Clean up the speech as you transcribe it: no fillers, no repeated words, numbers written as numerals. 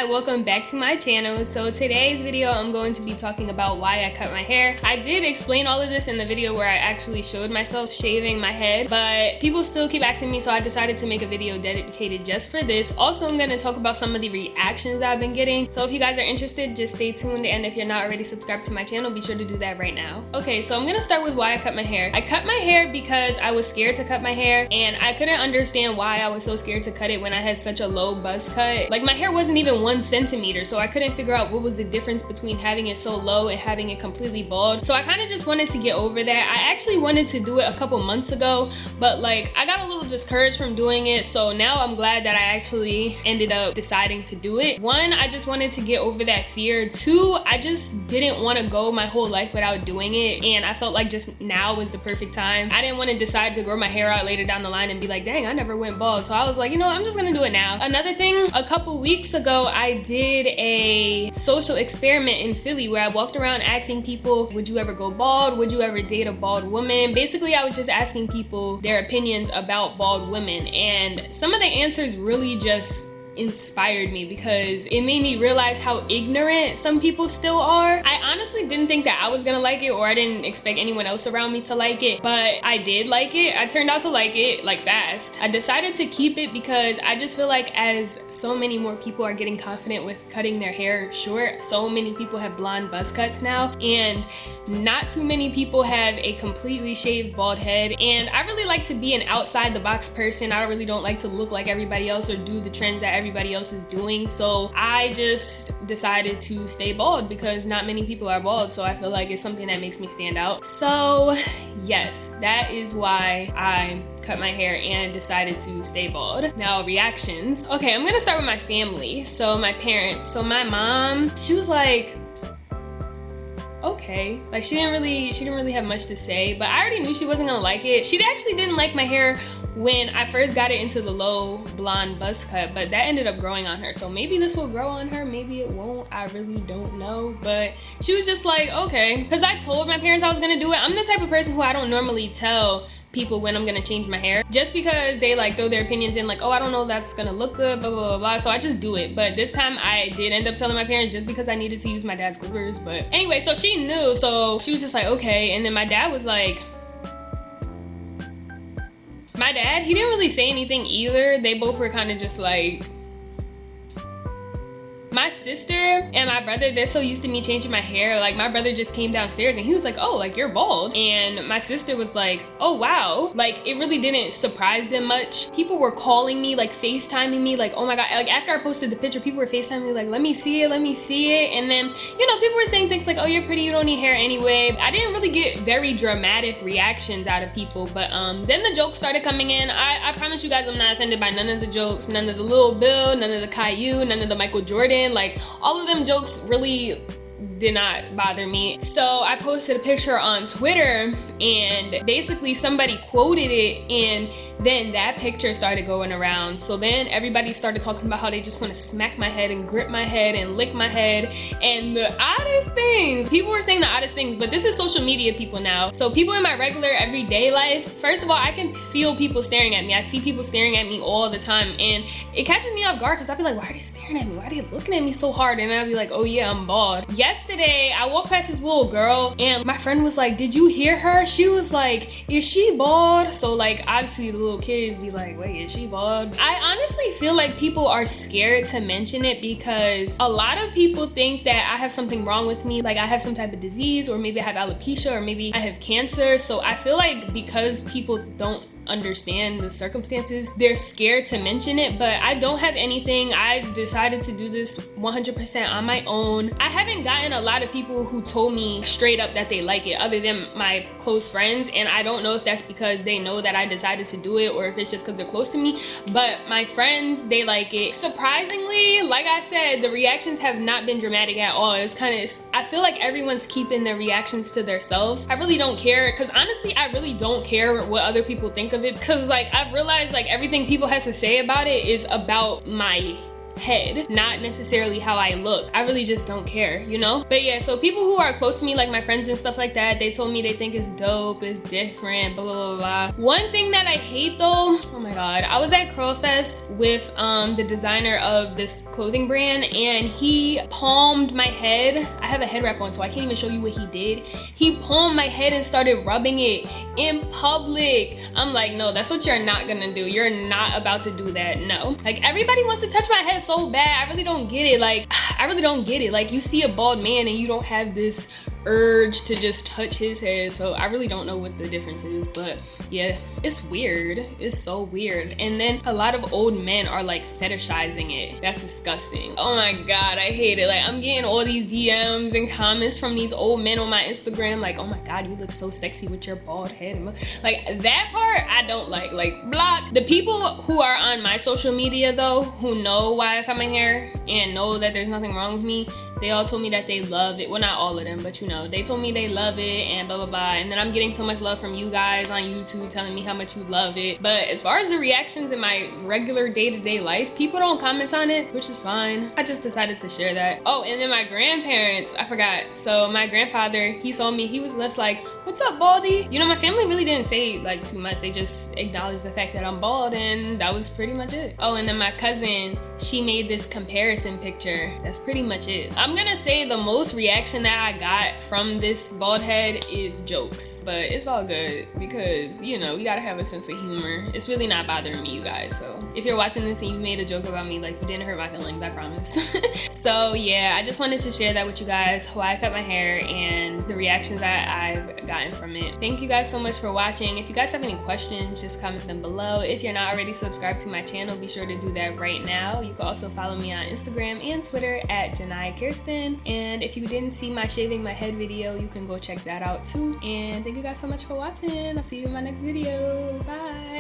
Janai, welcome back to my channel. So today's video I'm going to be talking about why I cut my hair. I did explain all of this in the video where I actually showed myself shaving my head, but people still keep asking me, so I decided to make a video dedicated just for this. Also, I'm going to talk about some of the reactions I've been getting, so if you guys are interested, just stay tuned, and if you're not already subscribed to my channel, be sure to do that right now. Okay, so I'm going to start with why I cut my hair. I cut my hair because I was scared to cut my hair, and I couldn't understand why I was so scared to cut it when I had such a low buzz cut. Like, my hair wasn't even 1 centimeter, so I couldn't figure out what was the difference between having it so low and having it completely bald. So I kind of just wanted to get over that. I actually wanted to do it a couple months ago, but like I got a little discouraged from doing it, so now I'm glad that I actually ended up deciding to do it. One, I just wanted to get over that fear. Two, I just didn't want to go my whole life without doing it, and I felt like just now was the perfect time. I didn't want to decide to grow my hair out later down the line and be like, dang, I never went bald. So I was like, you know, I'm just gonna do it now. Another thing, a couple weeks ago I did a social experiment in Philly where I walked around asking people, would you ever go bald? Would you ever date a bald woman? Basically, I was just asking people their opinions about bald women, and some of the answers really just inspired me because it made me realize how ignorant some people still are. I honestly didn't think that I was gonna like it, or I didn't expect anyone else around me to like it, but I did like it. I turned out to like it like fast. I decided to keep it because I just feel like as so many more people are getting confident with cutting their hair short, so many people have blonde buzz cuts now, and not too many people have a completely shaved bald head. And I really like to be an outside the box person. I really don't like to look like everybody else or do the trends that everybody else is doing. So I just decided to stay bald because not many people are bald, so I feel like it's something that makes me stand out. So yes, that is why I cut my hair and decided to stay bald. Now, reactions. Okay, I'm gonna start with my family. So my parents. So my mom, she was like, okay. Like, she didn't really have much to say, but I already knew she wasn't gonna like it. She actually didn't like my hair when I first got it into the low blonde buzz cut, but that ended up growing on her. So maybe this will grow on her, maybe it won't. I really don't know, but she was just like, okay. Because I told my parents I was gonna do it. I'm the type of person who I don't normally tell people when I'm gonna change my hair, just because they like throw their opinions in, like, oh, I don't know if that's gonna look good, blah, blah, blah, blah. So I just do it. But this time I did end up telling my parents just because I needed to use my dad's clippers. But anyway, so she knew, so she was just like, okay. And then my dad was like, my dad, he didn't really say anything either. They both were kind of just like, my sister and my brother, they're so used to me changing my hair. Like, my brother just came downstairs and he was like, oh, like, you're bald. And my sister was like, oh, wow. Like, it really didn't surprise them much. People were calling me, like, FaceTiming me, like, oh my God. Like, after I posted the picture, people were FaceTiming me, like, let me see it, let me see it. And then, you know, people were saying things like, oh, you're pretty, you don't need hair anyway. I didn't really get very dramatic reactions out of people, but then the jokes started coming in. I promise you guys I'm not offended by none of the jokes, none of the Lil Bill, none of the Caillou, none of the Michael Jordan. Like, all of them jokes really did not bother me. So I posted a picture on Twitter, and basically somebody quoted it, and then that picture started going around. So then everybody started talking about how they just want to smack my head and grip my head and lick my head, and the oddest things. People were saying the oddest things, but this is social media people now. So people in my regular everyday life, first of all, I can feel people staring at me. I see people staring at me all the time, and it catches me off guard because I'll be like, why are they staring at me? Why are they looking at me so hard? And I'll be like, oh yeah, I'm bald. Yesterday, I walked past this little girl, and my friend was like, did you hear her? She was like, is she bald? So like, obviously the little kids be like, wait, is she bald? I honestly feel like people are scared to mention it because a lot of people think that I have something wrong with me, like I have some type of disease, or maybe I have alopecia, or maybe I have cancer. So I feel like because people don't understand the circumstances, they're scared to mention it, but I don't have anything. I decided to do this 100% on my own. I haven't gotten a lot of people who told me straight up that they like it, other than my close friends, and I don't know if that's because they know that I decided to do it or if it's just because they're close to me, but my friends, they like it. Surprisingly, like I said, the reactions have not been dramatic at all. It's kind of, I feel like everyone's keeping their reactions to themselves. I really don't care, because honestly, I really don't care what other people think of it, because like I've realized like everything people has to say about it is about my head, not necessarily how I look. I really just don't care, you know? But yeah, so people who are close to me, like my friends and stuff like that, they told me they think it's dope, it's different, blah, blah, blah, blah. One thing that I hate though, oh my God, I was at Curl Fest with the designer of this clothing brand, and he palmed my head. I have a head wrap on, so I can't even show you what he did. He palmed my head and started rubbing it in public. I'm like, no, that's what you're not gonna do. You're not about to do that, no. Like, everybody wants to touch my head so bad. I really don't get it. Like, I really don't get it. Like, you see a bald man and you don't have this urge to just touch his head, so I really don't know what the difference is. But yeah, it's weird. It's so weird. And then a lot of old men are like fetishizing it. That's disgusting. Oh my God, I hate it. Like, I'm getting all these DMs and comments from these old men on my Instagram like, oh my God, you look so sexy with your bald head. Like, that part I don't like. Like, block. The people who are on my social media though, who know why I cut my hair and know that there's nothing wrong with me, they all told me that they love it. Well, not all of them, but you know, they told me they love it and blah, blah, blah. And then I'm getting so much love from you guys on YouTube telling me how much you love it. But as far as the reactions in my regular day-to-day life, people don't comment on it, which is fine. I just decided to share that. Oh, and then my grandparents, I forgot. So my grandfather, he saw me, he was just like, what's up, Baldy? You know, my family really didn't say like too much. They just acknowledged the fact that I'm bald, and that was pretty much it. Oh, and then my cousin, she made this comparison picture. That's pretty much it. I'm gonna say the most reaction that I got from this bald head is jokes, but it's all good because, you know, we gotta have a sense of humor. It's really not bothering me, you guys. So if you're watching this and you made a joke about me, like, you didn't hurt my feelings, I promise. So yeah, I just wanted to share that with you guys, why I cut my hair and the reactions that I've gotten from it. Thank you guys so much for watching. If you guys have any questions, just comment them below. If you're not already subscribed to my channel, be sure to do that right now. You can also follow me on Instagram and Twitter at Janai Kirsten. And if you didn't see my shaving my head video, you can go check that out too. And thank you guys so much for watching. I'll see you in my next video. Bye.